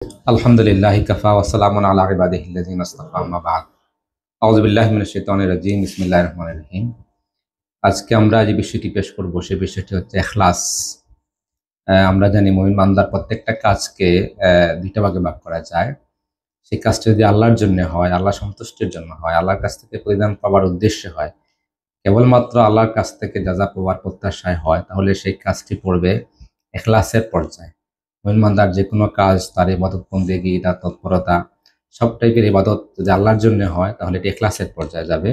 আলহামদুলিল্লাহ কাফা ওয়া সালামুন আলা ইবাদিহিল্লাযিনা ইসতাফা আম্মা বা'দ। আউযু বিল্লাহি মিনাশ শাইতানির রাজীম। বিসমিল্লাহির রহমানির রহিম। আজকে আমরা যে বিষয়টি পেশ করব সেই বিষয়টি হচ্ছে ইখলাস। আমরা জানি মুমিন বান্দার প্রত্যেকটা কাজকে দুইটা ভাগে ভাগ করা যায়। সেই কাজটা যদি আল্লাহর জন্য হয়, আল্লাহ সন্তুষ্টির জন্য হয়, আল্লাহর কাছ থেকে প্রতিদান পাওয়ার উদ্দেশ্যে হয়, কেবলমাত্র আল্লাহর কাছ থেকে যাজা পাওয়ার প্রত্যাশায় হয়, তাহলে সেই কাজটি পড়বে ইখলাসের পর্যায়ে। মুমিন বান্দার যে কোনো কাজ, তার ইবাদত বন্দেগী, তার তৎপরতা, সব টাইপের ইবাদত যদি আল্লাহর জন্য হয় তাহলে এটি ইখলাসের পর্যায়ে যাবে।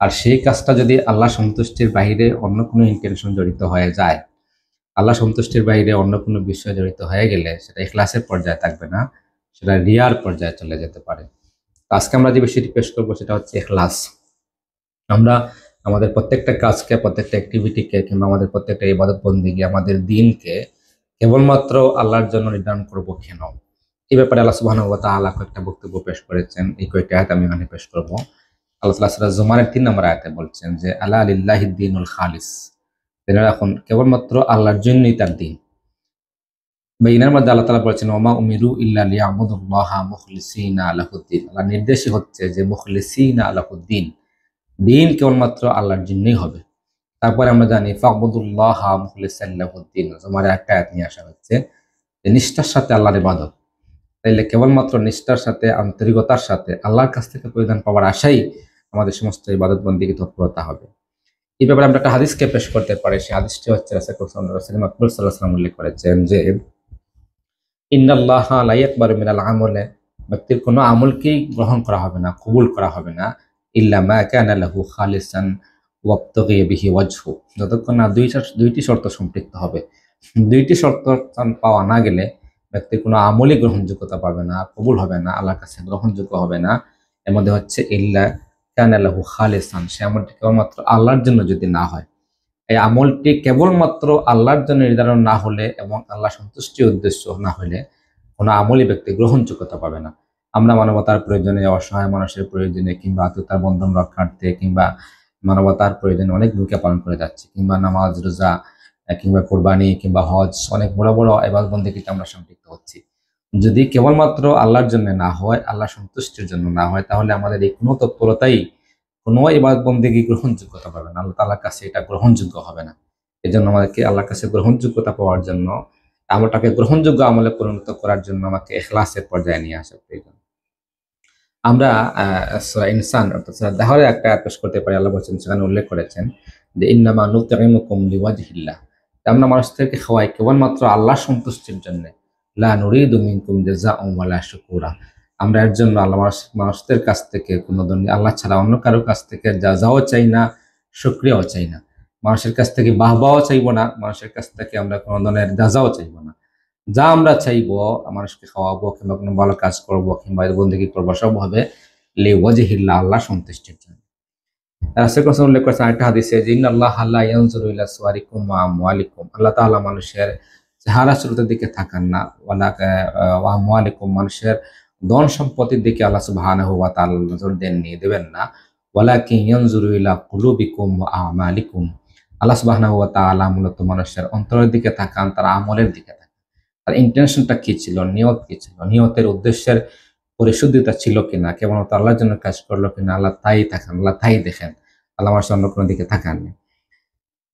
আর সেই কাজটা যদি আল্লাহ সন্তুষ্টির বাইরে অন্য কোনো ইন্টেনশন জড়িত হয়ে যায়, আল্লাহ সন্তুষ্টির বাইরে অন্য কোনো বিষয় জড়িত হয়ে গেলে সেটা ইখলাসের পর্যায়ে থাকবে না, সেটা রিয়ার পর্যায়ে চলে যেতে পারে। তো আজকে আমরা যে বিষয়টি পেশ করবো সেটা হচ্ছে ইখলাস। আমরা আমাদের প্রত্যেকটা কাজকে, প্রত্যেকটা অ্যাক্টিভিটিকে, কিংবা আমাদের প্রত্যেকটা ইবাদত বন্দেগী, আমাদের দিনকে কেবলমাত্র আল্লাহর জন্য নির্ধারণ করবো কেন? এই ব্যাপারে আল্লাহ সুবহানাহু ওয়া তাআলা কয়েকটা বক্তব্য পেশ করেছেন। এই কয়েকটা আয়াত আমি এখানে পেশ করবো। আল্লাহ তাআলা সূরা জুমারের ৩ নম্বর আয়াতে বলছেন যে আলা লিল্লাহিদ দীনুল খালিস। জেনে রাখুন, কেবলমাত্র আল্লাহর জন্যই তার দিন। বাইনার মধ্যে আল্লাহ তাআলা বলেছেন ওমা উমিরু ইল্লা লিয়াবুদুল্লাহা মুখলিসিনা লাহুদ্দিন। আল্লাহ নির্দেশই হচ্ছে যে মুখলিসিনা লাহুদ্দিন, দিন কেবলমাত্র আল্লাহর জন্যই হবে। তারপরে আমরা জানি ফাবুদুল্লাহা মুখলিসান লাহুদ্দিন, জুমারের একটা আয়াত নিয়ে আসা হচ্ছে যে নিষ্ঠার সাথে আল্লাহর ইবাদত। তাইলে কেবলমাত্র নিষ্ঠার সাথে, আন্তরিকতার সাথে আল্লাহর কাছ থেকে পরিধান পাওয়ার আশাই আমাদের সমস্ত ইবাদত বন্দেগী তৎপরতা হবে। এই ব্যাপারে আমরা একটা হাদিসকে পেশ করতে পারি। সেই হাদিসটি হচ্ছে রাসূল সাল্লাল্লাহু আলাইহি ওয়াসাল্লাম উল্লেখ করেছেন যে ইন্নাল্লাহা লা ইয়াকবালু মিনাল আমলে, ব্যক্তির কোনো আমলকেই গ্রহণ করা হবে না, কবুল করা হবে না, ইল্লা মা কানা লাহু খালিসান ওয়াবতাগি বিহি ওয়াজহু, যতক্ষণ না দুইটি শর্ত সম্পৃক্ত হবে। দুইটি শর্ত পাওয়া না গেলে ব্যক্তির কোনো আমলই গ্রহণযোগ্যতা পাবে না, কবুল হবে না, আল্লাহর কাছে গ্রহণযোগ্য হবে না। এর মধ্যে হচ্ছে ইল্লা কানা লাহু খালিসান, সে আমলটি কেবলমাত্র আল্লাহর জন্য যদি না হয়। এই আমলটি কেবলমাত্র আল্লাহর জন্য নির্ধারণ না হলে এবং আল্লাহ সন্তুষ্টির উদ্দেশ্য না হলে কোনো আমলই ব্যক্তি গ্রহণযোগ্যতা পাবে না। আমরা মানবতার প্রয়োজনে, অসহায় মানুষের প্রয়োজনে, কিংবা আত্মীয়তার বন্ধন রক্ষার্থে, কিংবা মানবতার প্রয়োজনে অনেক ভূমিকা পালন করে যাচ্ছি, কিংবা নামাজ, রোজা, কিংবা কোরবানি, কিংবা হজ, অনেক বড় বড় ইবাদত বন্দেগীতে আমরা সম্পৃক্ত হচ্ছি। যদি কেবলমাত্র আল্লাহর জন্য না হয়, আল্লাহ সন্তুষ্টির জন্য না হয়, তাহলে আমাদের এই কোনো তৎপরতাই, কোনো ইবাদত বন্দেগী গ্রহণযোগ্যতা পাবে না, আল্লাহ তাআলার কাছে এটা গ্রহণযোগ্য হবে না। এজন্য আমাদেরকে আল্লাহর কাছে গ্রহণযোগ্যতা পাওয়ার জন্য, আমলটাকে গ্রহণযোগ্য আমলে পরিণত করার জন্য আমাকে ইখলাসের পর্যায়ে নিয়ে আসা প্রয়োজন। আমরা সূরা ইনসান অর্থাৎ সূরা দাহরে একটা আয়াত পেশ করতে পারি। আল্লাহ বলেছেন, সেখানে উল্লেখ করেছেন যে ইন্নামা নুতঈমুকুম লিওয়াজহিল্লাহ, আমরা মানুষদেরকে খাওয়াই কেবলমাত্র আল্লাহর সন্তুষ্টির জন্য। লা নুরিদু মিনকুম জাযাআন ওয়ালা শুকুরা, আমরা এর জন্য মানুষদের কাছ থেকে কোনো ধরনের, আল্লাহ ছাড়া অন্য কারো কাছ থেকে জাযাও চাই না, শুকরিয়াও চাই না। মানুষের কাছ থেকে বাহবাও চাইবো না, মানুষের কাছ থেকে আমরা কোনো ধরনের জাযাও চাইবো না। যা আমরা চাইবো, মানুষকে খাওয়াবো, কিংবা কোনো ভালো কাজ করবো, কিংবা বন্দেগী করবো, সব হবে লিওয়াজহিল্লাহ, আল্লাহ সন্তুষ্টির জন্য। রাসূল করিম উল্লেখ করেছেন আরেকটা হাদিসে যে ইন্নাল্লাহা লা ইয়ানজুরু ইলা সুওয়ারিকুম ওয়া আমওয়ালিকুম, আল্লাহ তাআলা মানুষের চেহারা সুরতের দিকে তাকান না, ওয়া আমওয়ালিকুম, মানুষের ধন সম্পত্তির দিকে আল্লাহ সুবহানাহু ওয়া তাআলা নজর দেবেন না। ওয়ালাকিন ইয়ানজুরু ইলা কুলুবিকুম ওয়া আমালিকুম, আল্লাহ সুবহানাহু ওয়া তাআলা মূলত মানুষের অন্তরের দিকে তাকান, তার আমলের দিকে তাকান। তার ইন্টেনশনটা কি ছিল, নিয়ত কি ছিল, নিয়তের উদ্দেশ্যের পরিশুদ্ধিতা ছিল কিনা, কেবলমাত্র আল্লাহর জন্য কাজ করলো কিনা, আল্লাহ তাই তাকান, আল্লাহ তাই দেখেন, আল্লাহ মানুষের অন্য কোনো দিকে তাকাননি।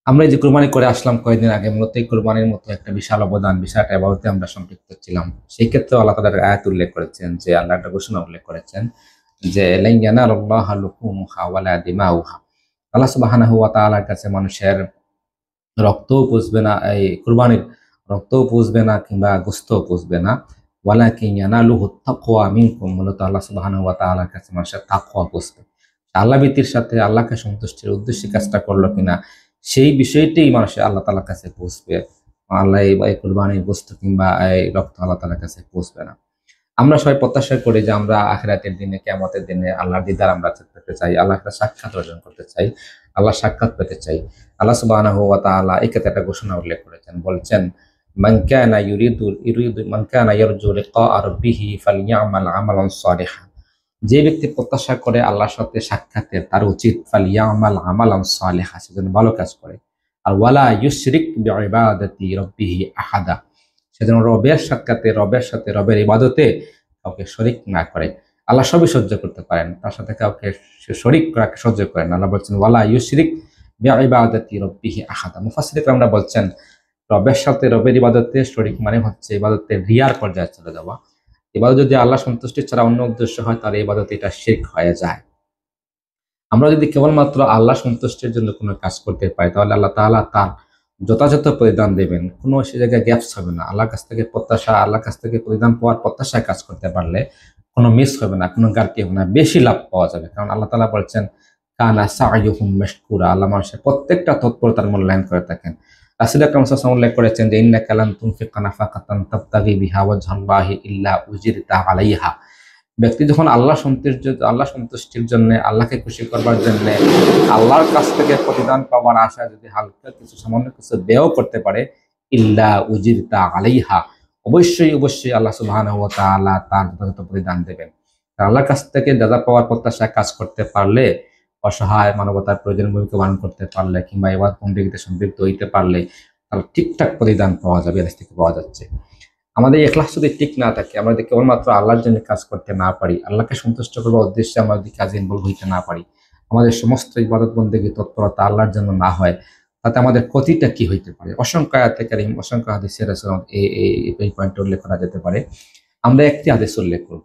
আমরা এই যে কুরবানি করে আসলাম কয়েকদিন আগে, মূলত এই কুরবানির মতো একটা বিশাল অবদান, বিশাল একটা ইবাদতে আমরা সম্পৃক্ত ছিলাম। সেই ক্ষেত্রে আল্লাহ তাআলা আয়াত উল্লেখ করেছেন, যে আল্লাহ একটা ঘোষণা উল্লেখ করেছেন যে লা ইয়ানালুল্লাহা লুহুমুহা ওয়ালা দিমাউহা, আল্লাহ সুবহানাহু ওয়া তাআলার কাছে মানুষের রক্তও পুষবে না, এই কুরবানির রক্তও পুষবে না, কিংবা গোস্তও পুষবে না। ওয়ালাকিন ইয়ানালুহু তাকওয়া মিনকুম, মূলত আল্লাহ সুবহানাহু ওয়া তাআলার কাছে মানুষের তাকওয়া পুষবে। আল্লাহ ভীতির সাথে আল্লাহকে সন্তুষ্টির উদ্দেশ্যে কাজটা করলো কিনা, সেই বিষয়টাই মানুষের আল্লাহ তাআলার কাছে পৌঁছবে। আল্লাহ এই কুরবানির গোস্ত কিংবা এই রক্ত আল্লাহ তাআলার কাছে পৌঁছবে না। আমরা সবাই প্রত্যাশা করি যে আমরা আখিরাতের দিনে, কিয়ামতের দিনে আল্লাহর দিদার আমরা পেতে চাই, আল্লাহর সাথে সাক্ষাৎ অর্জন করতে চাই, আল্লাহর সাক্ষাৎ পেতে চাই। আল্লাহ সুবহানাহু ওয়া তাআলা এই ক্ষেত্রে একটা ঘোষণা উল্লেখ করেছেন, বলছেন মান কানা ইয়ারজু লিকা রাব্বিহি ফালইয়ামাল আমালান সালিহান, যে ব্যক্তি প্রত্যাশা করে আল্লাহর সাথে সাক্ষাতের, তার উচিত ফালইয়ামাল আমালান সালিহা, সে যেন ভালো কাজ করে। আর ওয়ালা ইউশরিক বিইবাদাতি রাব্বিহি আহাদা, সেজন্য রবের সাক্ষাতে, রবের সাথে, রবের ইবাদতে কাউকে শরিক না করে। আল্লাহ সবই সহ্য করতে পারেন, তার সাথে কাউকে শরিক করাকে সহ্য করেন। আল্লাহ বলছেন ওয়ালা ইউশরিক বিইবাদাতি রাব্বিহি আহাদা। মুফাসসিররা আমরা বলছেন রবের সাথে রবের ইবাদতে শরিক মানে হচ্ছে ইবাদতে রিয়ার পর্যায়ে চলে যাওয়া। ইবাদত যদি আল্লাহ সন্তুষ্টি ছাড়া অন্য উদ্দেশ্য হয় তাহলে ইবাদতে এটা শিরক হয়ে যায়। আমরা যদি কেবলমাত্র আল্লাহ সন্তুষ্টির জন্য কোনো কাজ করতে পারি তাহলে আল্লাহ তাআলা তার যথাযথ প্রতিদান দেবেন, কোনো সে জায়গায় গ্যাপস হবে না। আল্লাহর কাছ থেকে প্রত্যাশা, আল্লাহর কাছ থেকে প্রতিদান পাওয়ার প্রত্যাশায় কাজ করতে পারলে কোনো মিস হবে না, কোনো ঘাটতি হবে না, বেশি লাভ পাওয়া যাবে। কারণ আল্লাহ তাআলা বলছেন কানা সাইয়ুহুম মাশকুরা, আল্লাহ মানুষের প্রত্যেকটা তৎপরতার মূল্যায়ন করে থাকেন। রাসূল আকরাম সাল্লাল্লাহু আলাইহি ওয়াসাল্লাম উল্লেখ করেছেন যে ইন্নাকা লান তুনফিকা নাফাকাতান তাবতাগি বিহা ওয়াজহাল্লাহি ইল্লা উজিরতা আলাইহা। ব্যক্তি যখন আল্লাহ সন্তুষ্টির জন্য, আল্লাহকে খুশি করবার জন্য, আল্লাহর কাছ থেকে প্রতিদান পাওয়ার আশায় যদি হালকা কিছু, সামান্য কিছু ব্যয় করতে পারে, ইল্লা উজিরতা আলাইহা, অবশ্যই অবশ্যই আল্লাহ সুবহানাহু ওয়া তাআলা তার যথাযথ প্রতিদান দেবেন। আল্লাহর কাছ থেকে যাজা পাওয়ার প্রত্যাশায় কাজ করতে পারলে, অসহায় মানবতার প্রয়োজন ভূমিকা পালন করতে পারলে, কিংবা এবার বন্দেগীতে সম্পৃক্ত হইতে পারলে তাহলে ঠিকঠাক প্রতিদান পাওয়া যাবে, এর থেকে পাওয়া যাচ্ছে। আমাদের ইখলাস যদি ঠিক না থাকে, আমরা যদি কেবলমাত্র আল্লাহর জন্য কাজ করতে না পারি, আল্লাহকে সন্তুষ্ট করবার উদ্দেশ্যে আমরা যদি কাজে ইনভলভ হইতে না পারি, আমাদের সমস্ত ইবাদত বন্দেগী তৎপরতা আল্লাহর জন্য না হয়, তাতে আমাদের ক্ষতিটা কি হইতে পারে? অসংখ্য আয়াতে কারীম, অসংখ্য হাদিসে রাসূল এই পয়েন্টে উল্লেখ করা যেতে পারে। আমরা একটি হাদিস উল্লেখ করব।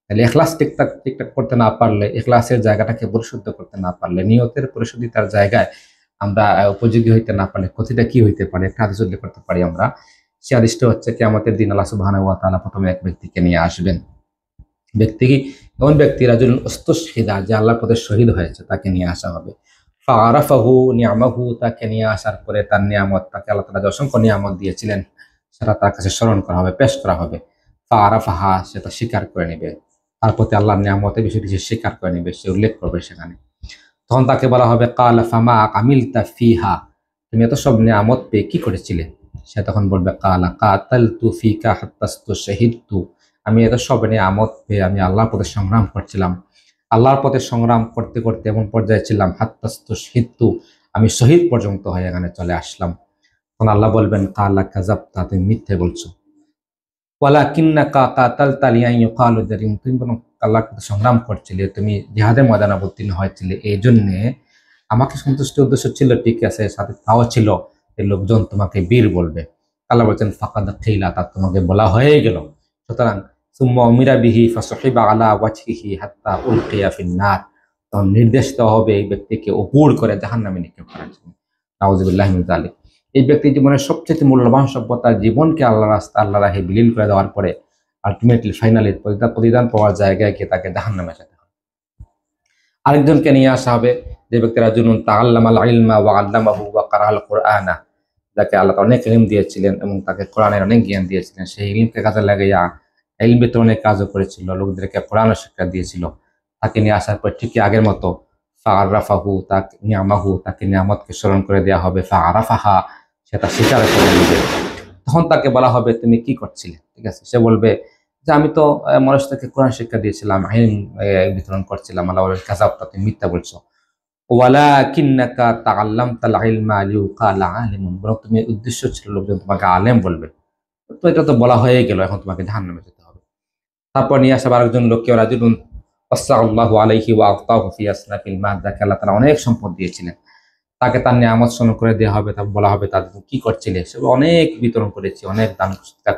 তাহলে ইখলাস ঠিকঠাক করতে না পারলে, ইখলাসের জায়গাটাকে পরিশুদ্ধ করতে না পারলে, নিয়তের পরিশুদ্ধিতার জায়গায় আমরা উপযোগী হইতে না পারলে ক্ষতিটা কি হইতে পারে? একটা হাদিস উল্লেখ করতে পারি আমরা। সে হাদিসটা হচ্ছে কিয়ামতের দিন আল্লাহ সুবহানাহু ওয়া তাআলা প্রথমে এক ব্যক্তিকে নিয়ে আসবেন। ব্যক্তি কি? এমন ব্যক্তি রাজুলুন উস্তুশহিদা, যে আল্লাহর পথে শহীদ হয়েছে, তাকে নিয়ে আসা হবে। ফাআরাফাহু নি'মাহু, তাকে নিয়ে আসার পরে তার নিয়ামত, তাকে আল্লাহ তাআলা যে অসংখ্য নিয়ামত দিয়েছিলেন সেটা তার কাছে স্মরণ করা হবে, পেশ করা হবে। ফাআরাফাহা, সেটা স্বীকার করে নেবে, তার প্রতি আল্লাহর নিয়ামতের বিষয়টি সে স্বীকার করে নেবে, সে উল্লেখ করবে সেখানে। তখন তাকে বলা হবে কালা ফামা আমিলতা ফিহা, তুমি এত সব নিয়ামত পেয়ে কি করেছিলে? সে তখন বলবে কালা কাতালতু ফিকা হাত্তাস্তু শাহিদতু, আমি এত সব নিয়ামত পেয়ে আমি আল্লাহর পথে সংগ্রাম করছিলাম, আল্লাহর পথে সংগ্রাম করতে করতে এমন পর্যায়ে ছিলাম হাত্তাস্তু শাহিদতু, আমি শহীদ পর্যন্ত হয়ে এখানে চলে আসলাম। তখন আল্লাহ বলবেন কালা কাযাবতা, তুমি মিথ্যে বলছো। ওয়ালাকিন্নাকা কাতালতা লিয়াইয়ুকালু দারিম, তুমি বরং আল্লাহর পথে সংগ্রাম করছিলে, তুমি জিহাদের ময়দানে অবতীর্ণ হয়েছিলে, এই জন্যে আমাকে সন্তুষ্টির উদ্দেশ্য ছিল, ঠিক আছে, সাথে তাও ছিল যে লোকজন তোমাকে বীর বলবে। আল্লাহ বলছেন ফাকাদ কিলা, তা তোমাকে বলা হয়ে গেল। সুতরাং সুম্মা উমিরা বিহি ফাসহিবা আলা ওয়াজহিহি হাত্তা উলকিয়া ফিন্নার, তখন নির্দেশ দেওয়া হবে এই ব্যক্তিকে উপর করে জাহান্নামে নিক্ষেপ করার জন্য। নাউযুবিল্লাহি মিন যালিক। এই ব্যক্তি জীবনের সবচেয়ে মূল্যবান সভ্যতার জীবনকে আল্লাহ রাস্তা, আল্লাহ রাহে বিলীন করে দেওয়ার পরে আলটিমেটলি ফাইনালি প্রতিদান পাওয়ার জায়গায় গিয়ে তাকে জাহান্নামে যেতে হবে। আরেকজনকে নিয়ে আসা হবে, যে ব্যক্তি রাজুলুন তাআল্লামাল ইলমা ওয়া আল্লামাহু ওয়া ক্বারাআল কুরআনা, যাকে আল্লাহ অনেক ইলম দিয়েছিলেন এবং তাকে কোরআনের অনেক জ্ঞান দিয়েছিলেন, সেই ইলমকে কাজে লাগাইয়া ইলম বিতরণের কাজও করেছিল, লোকদেরকে কোরআনের শিক্ষা দিয়েছিল। তাকে নিয়ে আসার পর ঠিকই আগের মতো ফাআরাফাহু, তাকে নিয়ামাহু, তাকে নিয়ামতকে স্মরণ করে দেওয়া হবে। ফাআরাফাহা, সেটা স্বীকার করে নেবে। তখন তাকে বলা হবে তুমি কি করছিলে? ঠিক আছে, সে বলবে যে আমি তো মানুষটাকে কোরআন শিক্ষা দিয়েছিলাম, ইলম বিতরণ করছিলাম। আল্লাহ বলবেন কাযাবতা, তুমি মিথ্যা বলছো। ওয়ালাকিন্নাকা তাআল্লামতাল ইলমা লিইউকালা আলিমুন, বরং তুমি উদ্দেশ্য ছিল লোকজন তোমাকে আলেম বলবে। তো এটা তো বলা হয়ে গেল, এখন তোমাকে জাহান্নামে যেতে হবে। তারপর নিয়ে আসা আরেকজন লোককে রাজুলুন ওয়াসাআল্লাহু আলাইহি ওয়া আতাহু ফি আসনাফিল মাল, যাকে আল্লাহ তাআলা অনেক সম্পদ দিয়েছিলেন, তাকে তার নিয়ামত স্মরণ করে দেওয়া হবে। তারপর বলা হবে তাদের কি করছিলে? সে অনেক বিতরণ করেছি, অনেক দান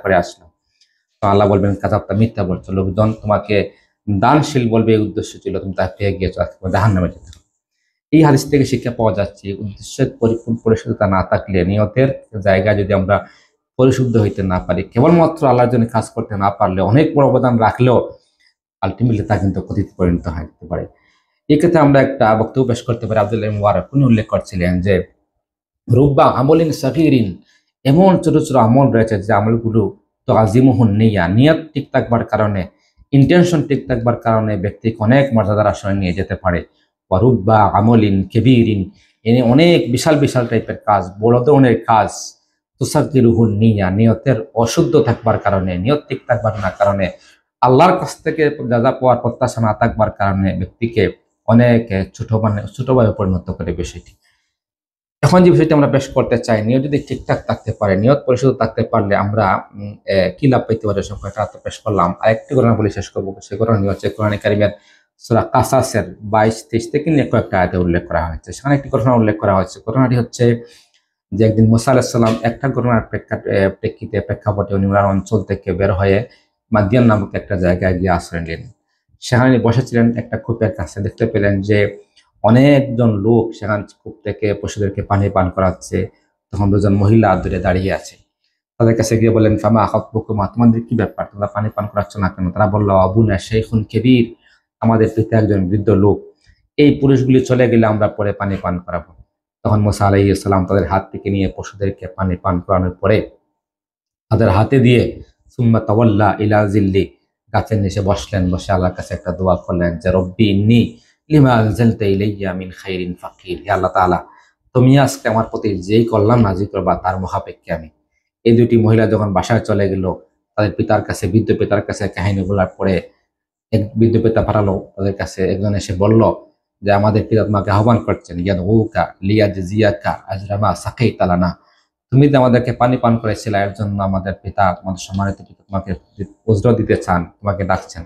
করে আসলাম। তো আল্লাহ বলবেন কাযাবতা, মিথ্যা বলছো, লোকজন তোমাকে দানশীল বলবে, এই উদ্দেশ্য ছিল, তুমি তা পেয়ে গিয়েছো, আজকে জাহান্নামে যেতে হবে। এই হাদিস থেকে শিক্ষা পাওয়া যাচ্ছে উদ্দেশ্যের পরিপূর্ণ পরিশুদ্ধতা না থাকলে, নিয়তের জায়গায় যদি আমরা পরিশুদ্ধ হইতে না পারি, কেবলমাত্র আল্লাহর জন্য কাজ করতে না পারলে, অনেক বড় অবদান রাখলেও আলটিমেটলি তা কিন্তু ক্ষতিতে পরিণত হতে পারে। এই ক্ষেত্রে আমরা একটা বক্তব্য পেশ করতে পারি। আব্দুল্লাহ ইবনে মুবারক উনি উল্লেখ করছিলেন যে রুব্বা আমলিন সাগীরিন, এমন ছোট ছোট আমল রয়েছে যে আমলগুলো তো আজিমুহুন নিয়া, নিয়ত ঠিক থাকবার কারণে, ইন্টেনশন ঠিক থাকবার কারণে ব্যক্তিকে অনেক মর্যাদার আসনে নিয়ে যেতে পারে। ওয়া রুব্বা আমলিন কেবীরিন, এনে অনেক বিশাল বিশাল টাইপের কাজ, বড় ধরনের কাজ, তুসাগিরুহুন নিয়া, নিয়তের অশুদ্ধ থাকবার কারণে, নিয়ত ঠিক থাকবার না কারণে, আল্লাহর কাছ থেকে যা পাওয়ার প্রত্যাশা না থাকবার কারণে ব্যক্তিকে অনেক ছোটভাবে পরিণত করে বিষয়টি। এখন যে বিষয়টি আমরা পেশ করতে চাই, নিয়ত যদি ঠিকঠাক থাকতে পারে, নিয়ত পরিশুদ্ধ থাকতে পারলে আমরা কি লাভ পাইতে পারি সব কয়টা তো পেশ করলাম। আরেকটি ঘটনা বলে শেষ করবো। সেই ঘটনাটি হচ্ছে কোরআন কারিমের সূরা কাসাসের 22-23 থেকে নিয়ে কয়েকটা আয়াতে উল্লেখ করা হয়েছে। সেখানে একটি ঘটনা উল্লেখ করা হয়েছে। ঘটনাটি হচ্ছে যে একদিন মুসা আলাইহিস সালাম একটা ঘটনার প্রেক্ষাপটে উনি ওনার অঞ্চল থেকে বের হয়ে মাদিয়ান নামক একটা জায়গায় গিয়ে আশ্রয় নিলেন। সেখানে বসেছিলেন একটা কূপের কাছে, দেখতে পেলেন যে অনেকজন লোক সেখান কূপ থেকে পশুদেরকে পানি পান করাচ্ছে। তখন দুজন মহিলা দূরে দাঁড়িয়ে আছে। তাদের কাছে গিয়ে বললেন, ফামা খাতবুকুমা, তোমাদের কি ব্যাপার, তোমরা পানি পান করাচ্ছ না কেন? তারা বলল, আবুনা শাইখুন কবীর, আমাদের পিতা একজন বৃদ্ধ লোক, এই পুরুষগুলি চলে গেলে আমরা পরে পানি পান করাবো। তখন মুসা আলাইহিস সালাম তাদের হাত থেকে নিয়ে পশুদেরকে পানি পান করানোর পরে তাদের হাতে দিয়ে সুম্মা তাওয়াল্লা ইলা জিল্লি, গাছের নিচে বসলেন। বসে আল্লাহর কাছে একটা দোয়া করলেন যে রব্বি ইন্নী লিমা আনজালতা ইলাইয়া মিন খাইরিন ফাকির, হে আল্লাহ তাআলা, তুমি আজকে আমার প্রতি যেই কল্যাণ নাযিল করবা তার মহাপেক্ষে আমি। এই দুটি মহিলা যখন বাসায় চলে গেল, তাদের পিতার কাছে, বৃদ্ধ পিতার কাছে কাহিনীগুলার পরে এক বৃদ্ধ পিতা পাঠালো তাদের কাছে। একজন এসে বলল যে আমাদের পিতা তোমাকে আহ্বান করছেন, ইয়াদউকা লিয়াজজিয়াকা আজরামা সাকাইতা লানা, তুমি যে আমাদেরকে পানি পান করেছিলে এর জন্য আমাদের পিতা, তোমাদের সম্মানিত পিতা তোমাকে উজর দিতে চান, তোমাকে ডাকছেন।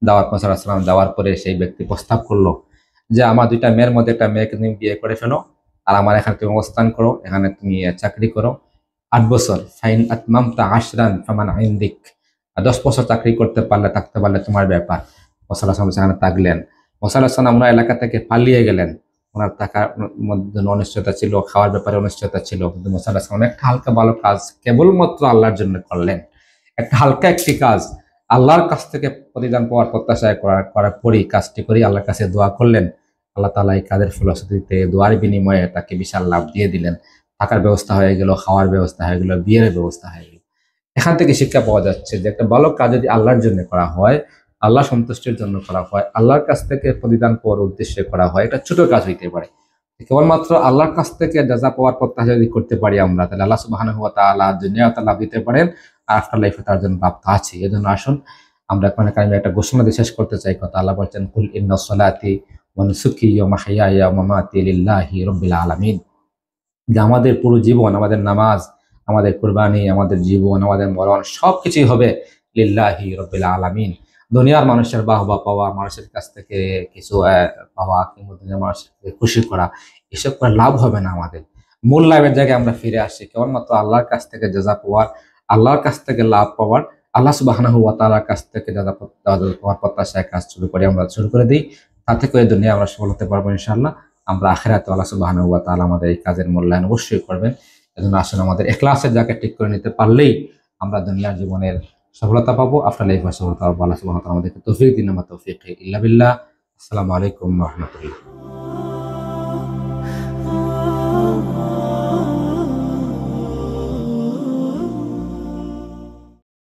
দাওয়াত মুসা আলাইহিস সালাম দেওয়ার পরে সেই ব্যক্তি প্রস্তাব করলো যে আমার দুইটা মেয়ের মধ্যে একটা মেয়েকে তুমি বিয়ে করে ফেলো, আর আমার এখানে তুমি অবস্থান করো, এখানে তুমি চাকরি করো 8 বছর। ফাইন আতমামতা আশরান ফামান ইনদিক, 10 বছর চাকরি করতে পারলে, থাকতে পারলে তোমার ব্যাপার। মুসা আলাইহিস সালাম সেখানে থাকলেন। মুসা আলাইহিস সালাম ওনার এলাকা থেকে পালিয়ে গেলেন। ওনার থাকার মধ্যে অনিশ্চয়তা ছিল, খাওয়ার ব্যাপারে অনিশ্চয়তা ছিল, কিন্তু মুসা আলাইহিস সালাম একটা হালকা ভালো কাজ কেবলমাত্র আল্লাহর জন্য করলেন। একটা হালকা একটি কাজ আল্লাহর কাছ থেকে প্রতিদান পাওয়ার প্রত্যাশায় করার পরই কাজটি করি আল্লাহর কাছে দোয়া করলেন। আল্লাহ তাআলা এই কাজের ফলশ্রুতিতে দোয়ার বিনিময়ে তাকে বিশাল লাভ দিয়ে দিলেন। থাকার ব্যবস্থা হয়ে গেল, খাওয়ার ব্যবস্থা হয়ে গেল, বিয়ের ব্যবস্থা হয়ে গেল। এখান থেকে শিক্ষা পাওয়া যাচ্ছে যে একটা ভালো কাজ যদি আল্লাহর জন্য করা হয়, আল্লাহ সন্তুষ্টির জন্য করা হয়, আল্লাহর কাছ থেকে প্রতিদান পাওয়ার উদ্দেশ্যে করা হয়, এটা ছোট কাজ হইতে পারে। কেবলমাত্র আল্লাহর কাছ থেকে যাজা পাওয়ার প্রত্যাশা যদি করতে পারি আমরা, তাহলে আল্লাহ সুবহানাহু ওয়া তাআলা দুনিয়াতে লাভ দিতে পারেন, আর আফটার লাইফে তার জন্য লাভ তো আছে। এজন্য আসুন আমরা কোরআন কারিমে একটা ঘোষণা দিয়ে শেষ করতে চাই কথা। আল্লাহ বলছেন, কুল ইন্না সলাতি ওয়া নুসুকি ওয়া মাহইয়ায়া ওয়া মামাতি লিল্লাহি রাব্বিল আলামিন, যে আমাদের পুরো জীবন, আমাদের নামাজ, আমাদের কুরবানি, আমাদের জীবন, আমাদের মরণ সবকিছুই হবে লিল্লাহি রাব্বিল আলামিন। দুনিয়ার মানুষের বাহবা পাওয়া, মানুষের কাছ থেকে কিছু পাওয়া, কিংবা দুনিয়ার মানুষের খুশি করা, এসব করে লাভ হবে না আমাদের। মূল লাভের জায়গায় আমরা ফিরে আসি কেবলমাত্র আল্লাহর কাছ থেকে জাযা পাওয়ার, আল্লাহর কাছ থেকে লাভ পাওয়ার, আল্লাহ সুবহানাহু ওয়া তাআলার কাছ থেকে জাযা পাওয়ার প্রত্যাশায় কাজ শুরু করে দিই। তাতে করে দুনিয়া আমরা সফল হতে পারবো ইনশাআল্লাহ। আমরা আখিরাতে আল্লাহ সুবহানাহু ওয়া তাআলা আমাদের এই কাজের মূল্যায়ন অবশ্যই করবেন। এজন্য আসলে আমাদের ইখলাসের জায়গা ঠিক করে নিতে পারলেই আমরা দুনিয়ার জীবনের সফলতা পাবো, আফটার লাইফে সফলতা পাবো। আল্লাহ সুবহানাহু ওয়া তাআলা আমাদেরকে তৌফিক দিন। আমা তৌফিক ইল্লা বিল্লাহ। আসসালামু আলাইকুম ওয়া রাহমাতুল্লাহ।